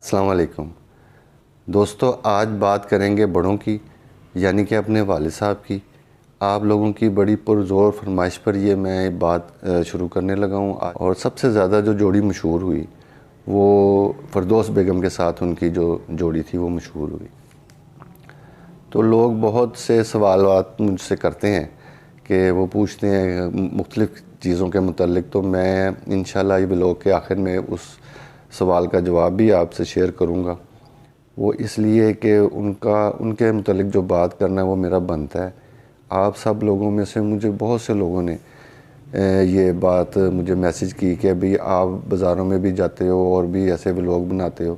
السلام علیکم دوستو، آج بات کریں گے بڑوں کی، یعنی کہ اپنے والد صاحب کی۔ آپ لوگوں کی بڑی پرزور فرمائش پر یہ میں بات شروع کرنے لگا ہوں، اور سب سے زیادہ جو جوڑی مشہور ہوئی وہ فردوس بیگم کے ساتھ ان کی جو جوڑی تھی وہ مشہور ہوئی۔ تو لوگ بہت سے سوالات مجھ سے کرتے ہیں کہ وہ پوچھتے ہیں مختلف چیزوں کے متعلق، تو میں انشاءاللہ یہ بلاگ کے آخر میں اس سوال کا جواب بھی آپ سے شیئر کروں گا۔ وہ اس لیے کہ ان کے متعلق جو بات کرنا ہے وہ میرا بنتا ہے۔ آپ سب لوگوں میں سے مجھے بہت سے لوگوں نے یہ بات مجھے میسیج کی کہ ابھی آپ بازاروں میں بھی جاتے ہو اور بھی ایسے ولاگ بناتے ہو،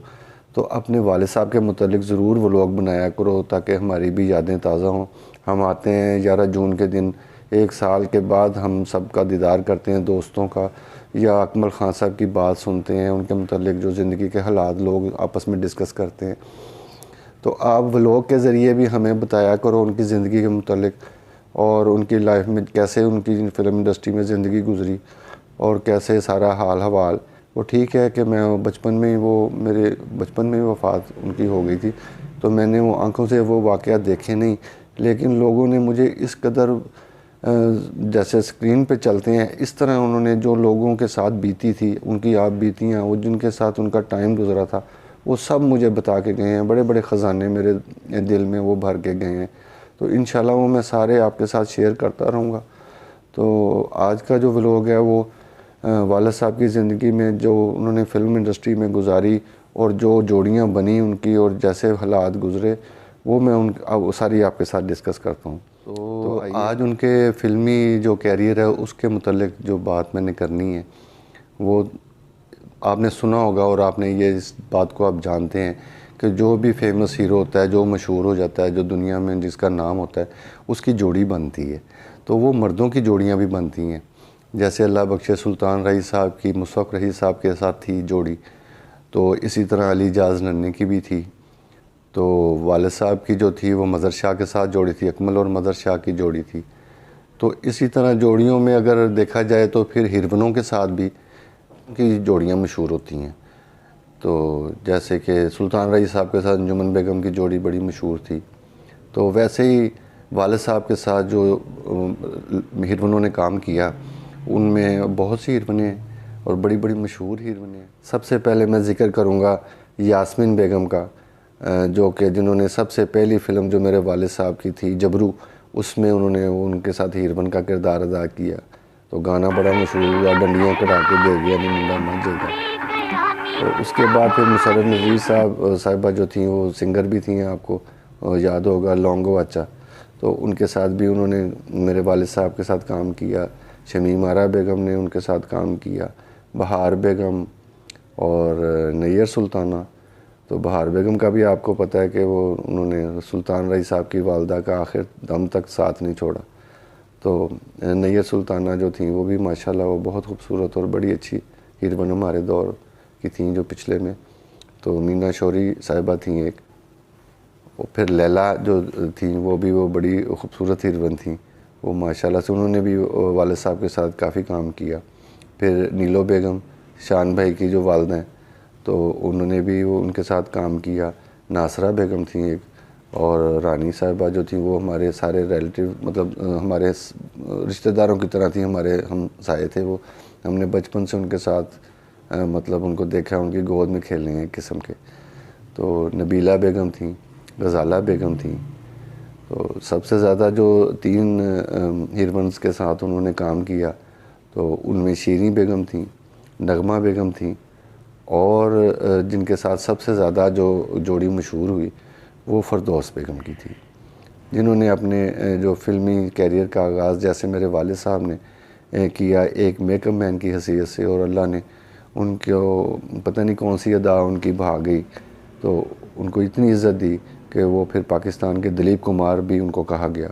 تو اپنے والد صاحب کے متعلق ضرور ولاگ بنایا کرو تاکہ ہماری بھی یادیں تازہ ہوں۔ ہم آتے ہیں 11 جون کے دن، ایک سال کے بعد ہم سب کا دیدار کرتے ہیں دوستوں کا، یا اکمل خان صاحب کی بات سنتے ہیں، ان کے متعلق جو زندگی کے حالات لوگ آپس میں ڈسکس کرتے ہیں۔ تو آپ ولاگ کے ذریعے بھی ہمیں بتایا کرو ان کی زندگی کے متعلق، اور ان کی لائف میں کیسے ان کی فلم انڈسٹری میں زندگی گزری اور کیسے سارا حال حوال۔ وہ ٹھیک ہے کہ میں میرے بچپن میں ہی وفات ان کی ہو گئی تھی، تو میں نے وہ آنکھوں سے وہ واقعات دیکھے نہیں، لیکن لوگوں نے مجھے اس قدر جیسے اسکرین پہ چلتے ہیں اس طرح انہوں نے جو لوگوں کے ساتھ بیتی تھی، ان کی آپ بیتیاں، وہ جن کے ساتھ ان کا ٹائم گزرا تھا، وہ سب مجھے بتا کے گئے ہیں۔ بڑے بڑے خزانے میرے دل میں وہ بھر کے گئے ہیں، تو انشاءاللہ وہ میں سارے آپ کے ساتھ شیئر کرتا رہوں گا۔ تو آج کا جو ولاگ ہے وہ والد صاحب کی زندگی میں جو انہوں نے فلم انڈسٹری میں گزاری اور جو جوڑیاں بنی ان کی اور جیسے حالات گزرے، وہ میں ساری آپ کے ساتھ ڈسکس کرتا ہوں۔ تو آج ان کے فلمی جو کیریئر ہے اس کے متعلق جو بات میں نے کرنی ہے، وہ آپ نے سنا ہوگا اور آپ نے یہ اس بات کو آپ جانتے ہیں کہ جو بھی فیمس ہیرو ہوتا ہے، جو مشہور ہو جاتا ہے، جو دنیا میں جس کا نام ہوتا ہے، اس کی جوڑی بنتی ہے۔ تو وہ مردوں کی جوڑیاں بھی بنتی ہیں، جیسے اللہ بخشے سلطان رئی صاحب کی مشفق رئی صاحب کے ساتھ تھی جوڑی، تو اسی طرح علی جاز ننھی کی بھی تھی۔ تو والد صاحب کی جو تھی وہ مظہر شاہ کے ساتھ جوڑی تھی، اکمل اور مظہر شاہ کی جوڑی تھی۔ تو اسی طرح جوڑیوں میں اگر دیکھا جائے تو پھر ہیروینوں کے ساتھ بھی ان کی جوڑیاں مشہور ہوتی ہیں۔ تو جیسے کہ سلطان رئی صاحب کے ساتھ انجمن بیگم کی جوڑی بڑی مشہور تھی، تو ویسے ہی والد صاحب کے ساتھ جو ہیروینوں نے کام کیا ان میں بہت سی ہیروینیں ہیں اور بڑی بڑی مشہور ہیروینیں ہیں۔ سب سے پہلے میں ذکر کروں گا یاسمین بیگم کا، جو کہ جنہوں نے سب سے پہلی فلم جو میرے والد صاحب کی تھی جبرو، اس میں انہوں نے ان کے ساتھ ہیروین کا کردار ادا کیا، تو گانا بڑا مشہور ہوا، ڈنڈیاں کٹا کے دے گیا نی منڈا مجھے گا۔ تو اس کے بعد پھر مسرت نذیر صاحبہ جو تھیں وہ سنگر بھی تھیں، آپ کو یاد ہوگا لونگو اچا، تو ان کے ساتھ بھی انہوں نے میرے والد صاحب کے ساتھ کام کیا۔ شمیم آرا بیگم نے ان کے ساتھ کام کیا، بہار بیگم اور نیّر سلطانہ۔ تو بہار بیگم کا بھی آپ کو پتہ ہے کہ انہوں نے سلطان رئی صاحب کی والدہ کا آخر دم تک ساتھ نہیں چھوڑا۔ تو نیّر سلطانہ جو تھیں وہ بھی ماشاءاللہ وہ بہت خوبصورت اور بڑی اچھی ہیروین ہمارے دور کی تھیں جو پچھلے میں۔ تو مینا شوری صاحبہ تھیں ایک، اور پھر لیلا جو تھیں وہ بڑی خوبصورت ہیروین تھیں، وہ ماشاءاللہ سے انہوں نے بھی والد صاحب کے ساتھ کافی کام کیا۔ پھر نیلو بیگم شان بھائی کی جو والدہ ہیں، تو انہوں نے بھی ان کے ساتھ کام کیا۔ ناصرہ بیگم تھیں ایک، اور رانی صاحبہ جو تھیں وہ ہمارے سارے ریلیٹیو، مطلب ہمارے رشتہ داروں کی طرح تھیں، ہمارے ہم سائے تھے وہ، ہم نے بچپن سے ان کے ساتھ مطلب ان کو دیکھا، ان کی گود میں کھیلے ہیں ایک قسم کے۔ تو نبیلہ بیگم تھیں، غزالہ بیگم تھیں۔ تو سب سے زیادہ جو 3 ہیروینز کے ساتھ انہوں نے کام کیا تو ان میں شیریں بیگم تھیں، نغمہ بیگم تھیں، اور جن کے ساتھ سب سے زیادہ جو جوڑی مشہور ہوئی وہ فردوس بیگم کی تھی، جنہوں نے اپنے جو فلمی کیریئر کا آغاز جیسے میرے والد صاحب نے کیا ایک میک اپ مین کی حیثیت سے، اور اللہ نے ان کو پتہ نہیں کون سی ادا ان کی بھا گئی، تو ان کو اتنی عزت دی کہ وہ پھر پاکستان کے دلیپ کمار بھی ان کو کہا گیا۔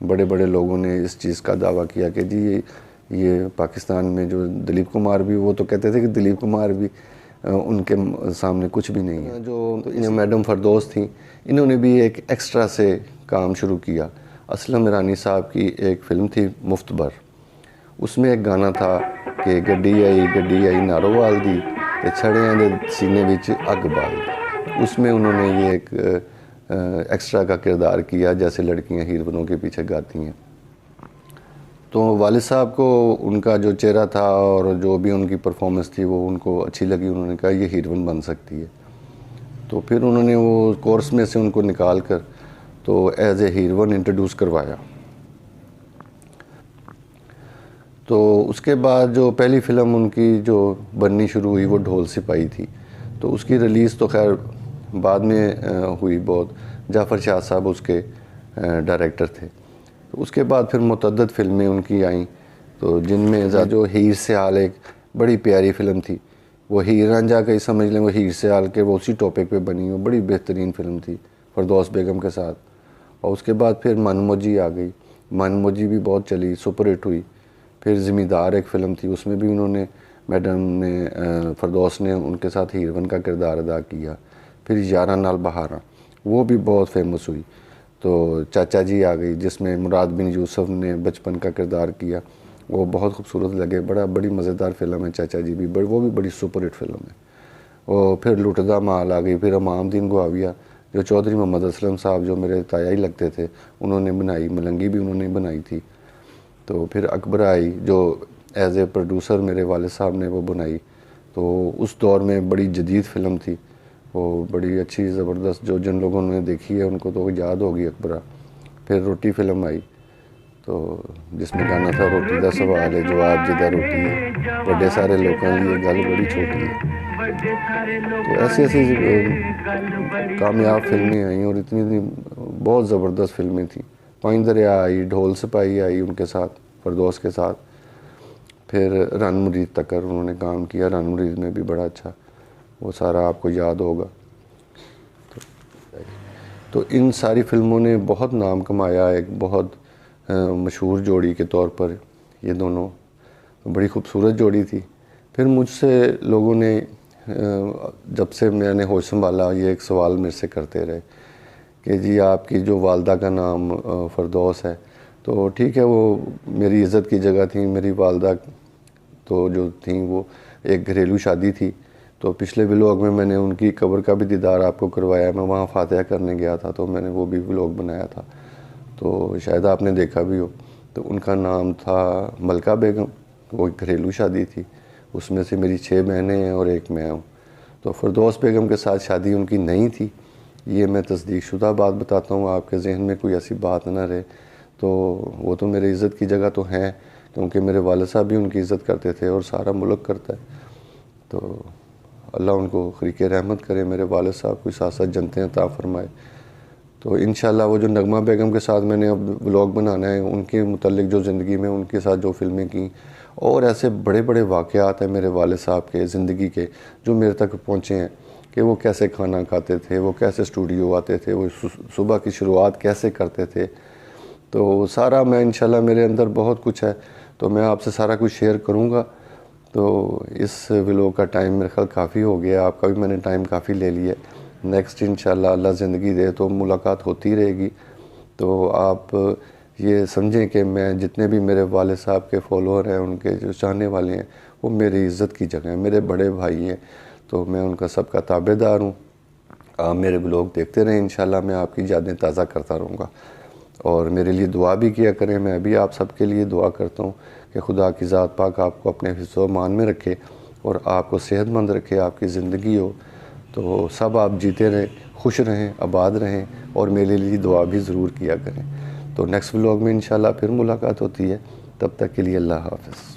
بڑے بڑے لوگوں نے اس چیز کا دعویٰ کیا کہ جی یہ پاکستان میں جو دلیپ کمار بھی، وہ تو کہتے تھے کہ دلیپ کمار بھی ان کے سامنے کچھ بھی نہیں ہے۔ جو میڈم فردوس تھیں، انہوں نے بھی ایک ایکسٹرا سے کام شروع کیا۔ اسلم ایرانی صاحب کی ایک فلم تھی مفت بر، اس میں ایک گانا تھا کہ گڈی آئی نارووال دی، تے چھڑیاں دے سینے وچ اگ بال دی۔ اس میں انہوں نے یہ ایک ایکسٹرا کا کردار کیا، جیسے لڑکیاں ہیروئنوں کے پیچھے گاتی ہیں۔ تو والد صاحب کو ان کا جو چہرہ تھا اور جو بھی ان کی پرفارمنس تھی وہ ان کو اچھی لگی، انہوں نے کہا یہ ہیروئن بن سکتی ہے۔ تو پھر انہوں نے وہ کورس میں سے ان کو نکال کر تو ایز اے ہیروئن انٹروڈیوس کروایا۔ تو اس کے بعد جو پہلی فلم ان کی جو بننی شروع ہوئی وہ ڈھول سپاہی تھی۔ تو اس کی ریلیز تو خیر بعد میں ہوئی بہت، جعفر شاہ صاحب اس کے ڈائریکٹر تھے۔ تو اس کے بعد پھر متعدد فلمیں ان کی آئیں، تو جن میں جو ہیر سیال ایک بڑی پیاری فلم تھی، وہ ہیر رانجھا کا ہی سمجھ لیں، وہ ہیر سیال کے وہ اسی ٹاپک پہ بنی، وہ بڑی بہترین فلم تھی فردوس بیگم کے ساتھ۔ اور اس کے بعد پھر من موجی آ گئی، من موجی بھی بہت چلی، سپر ہٹ ہوئی۔ پھر زمیندار ایک فلم تھی، اس میں بھی انہوں نے میڈم نے فردوس نے ان کے ساتھ ہیروئن کا کردار ادا کیا۔ پھر یاراں نال بہاراں، وہ بھی بہت فیمس ہوئی۔ تو چاچا جی آ گئی، جس میں مراد بن یوسف نے بچپن کا کردار کیا، وہ بہت خوبصورت لگے، بڑی مزیدار فلم ہے چاچا جی بھی، وہ بھی بڑی سپر ہٹ فلم ہے۔ اور پھر لٹدا مال آ گئی، پھر امام دین گواویہ جو چودھری محمد اسلم صاحب جو میرے تایا ہی لگتے تھے انہوں نے بنائی، ملنگی بھی انہوں نے بنائی تھی۔ تو پھر اکبر آئی جو ایز اے پروڈیوسر میرے والد صاحب نے وہ بنائی، تو اس دور میں بڑی جدید فلم تھی، وہ بڑی اچھی زبردست، جو جن لوگوں نے دیکھی ہے ان کو تو یاد ہوگی اکبرہ۔ پھر روٹی فلم آئی، تو جس میں گانا تھا روٹی دا سوال ہے جواب جدہ روٹی ہے، بڑے سارے لوگوں لیے گل بڑی چھوٹی ہے۔ تو ایسی کامیاب فلمیں آئیں، اور اتنی بہت زبردست فلمیں تھیں۔ پانچ دریا آئی، ڈھول سپاہی آئی ان کے ساتھ، فردوس کے ساتھ۔ پھر رن مرید تکر انہوں نے کام کیا، رن مرید میں بھی بڑا اچھا، وہ سارا آپ کو یاد ہوگا۔ تو ان ساری فلموں نے بہت نام کمایا، ایک بہت مشہور جوڑی کے طور پر یہ دونوں بڑی خوبصورت جوڑی تھی۔ پھر مجھ سے لوگوں نے جب سے میں نے ہوش سنبھالا یہ ایک سوال میرے سے کرتے رہے کہ جی آپ کی جو والدہ کا نام فردوس ہے، تو ٹھیک ہے وہ میری عزت کی جگہ تھیں، میری والدہ تو جو تھیں وہ ایک گھریلو شادی تھی۔ تو پچھلے ولاگ میں نے ان کی قبر کا بھی دیدار آپ کو کروایا، میں وہاں فاتحہ کرنے گیا تھا تو میں نے وہ بھی ولاگ بنایا تھا، تو شاید آپ نے دیکھا بھی ہو۔ تو ان کا نام تھا ملکہ بیگم، وہ ایک گھریلو شادی تھی، اس میں سے میری 6 بہنیں ہیں اور ایک میں ہوں۔ تو فردوس بیگم کے ساتھ شادی ان کی نہیں تھی، یہ میں تصدیق شدہ بات بتاتا ہوں، آپ کے ذہن میں کوئی ایسی بات نہ رہے۔ تو وہ تو میرے عزت کی جگہ تو ہیں، کیونکہ میرے والد صاحب بھی ان کی عزت کرتے تھے اور سارا ملک کرتا ہے۔ تو اللہ ان کو خریق رحمت کرے، میرے والد صاحب کو ساتھ ساتھ جنتیں عطا فرمائے۔ تو انشاءاللہ وہ جو نغمہ بیگم کے ساتھ میں نے اب ولاگ بنانا ہے، ان کے متعلق جو زندگی میں ان کے ساتھ جو فلمیں کی، اور ایسے بڑے بڑے واقعات ہیں میرے والد صاحب کے زندگی کے جو میرے تک پہنچے ہیں، کہ وہ کیسے کھانا کھاتے تھے، وہ کیسے اسٹوڈیو آتے تھے، وہ صبح کی شروعات کیسے کرتے تھے، تو سارا میں انشاءاللہ میرے اندر بہت کچھ ہے، تو میں آپ سے سارا کچھ شیئر کروں گا۔ تو اس ولاگ کا ٹائم میرے خیال کافی ہو گیا، آپ کا بھی میں نے ٹائم کافی لے لیا ہے۔ نیکسٹ انشاءاللہ اللہ زندگی دے تو ملاقات ہوتی رہے گی۔ تو آپ یہ سمجھیں کہ میں جتنے بھی میرے والد صاحب کے فالوور ہیں، ان کے جو چاہنے والے ہیں، وہ میری عزت کی جگہ ہیں، میرے بڑے بھائی ہیں، تو میں ان کا سب کا تابع دار ہوں۔ آپ میرے ولاگ دیکھتے رہیں، انشاءاللہ میں آپ کی یادیں تازہ کرتا رہوں گا، اور میرے لیے دعا بھی کیا کریں، میں بھی آپ سب کے لیے دعا کرتا ہوں کہ خدا کی ذات پاک آپ کو اپنے حفظ و امان میں رکھے اور آپ کو صحت مند رکھے، آپ کی زندگی ہو تو سب آپ جیتے رہیں، خوش رہیں، آباد رہیں، اور میرے لیے دعا بھی ضرور کیا کریں۔ تو نیکسٹ ولاگ میں انشاءاللہ پھر ملاقات ہوتی ہے، تب تک کے لیے اللہ حافظ۔